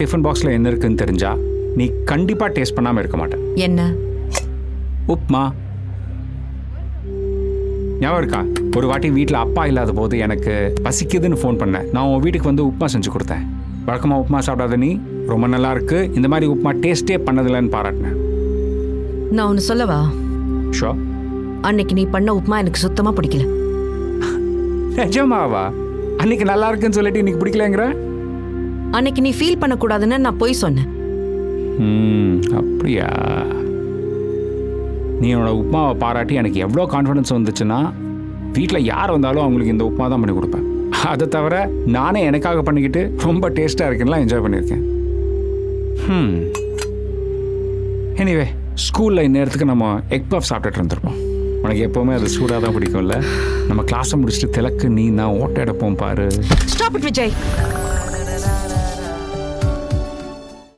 Tiffin பாக்ஸில் என்ன இருக்குன்னு தெரிஞ்சா நீ கண்டிப்பாக டேஸ்ட் பண்ணாமல் இருக்க மாட்டேன். என்ன? உப்மா. ஞாபகம் இருக்கா? ஒரு வாட்டி வீட்டில் அப்பா இல்லாத போது எனக்கு பசிக்குதுன்னு ஃபோன் பண்ணேன். நான் உன் வீட்டுக்கு வந்து உப்மா செஞ்சு கொடுத்தேன். வழக்கமாக உப்மா சாப்பிடாத நீ ரொம்ப நல்லா இருக்கு, இந்த மாதிரி உப்மா டேஸ்டே பண்ணதில்லைன்னு பாராட்டினேன். நான் ஒன்று சொல்லவா? ஷோ. அன்னைக்கு நீ பண்ண உப்புமா எனக்கு சுத்தமாக பிடிக்கல. நிஜமாவா? அன்னைக்கு நல்லா இருக்குன்னு சொல்லிட்டு இன்னைக்கு பிடிக்கலங்கிற? அன்னைக்கு நீ ஃபீல் பண்ணக்கூடாதுன்னு நான் போய் சொன்னேன். அப்படியா? நீ என்னோட உப்மாவை பாராட்டி எனக்கு எவ்வளோ கான்ஃபிடன்ஸ் வந்துச்சுன்னா வீட்டில் யார் வந்தாலும் அவங்களுக்கு இந்த உப்மா தான் பண்ணி கொடுப்பேன். அதை தவிர நானே எனக்காக பண்ணிக்கிட்டு ரொம்ப டேஸ்ட்டாக இருக்குன்னா என்ஜாய் பண்ணியிருக்கேன். எனிவே, ஸ்கூலில் இந்நேரத்துக்கு நம்ம எக் பஃப் சாப்பிட்டுட்டு இருந்திருப்போம். உனக்கு எப்போவுமே அது சூடாக தான் பிடிக்கும்ல. நம்ம கிளாஸை முடிச்சுட்டு திலக்கு நீ நான் ஓட்ட எடுப்போம் பாரு. Stop it Vijay.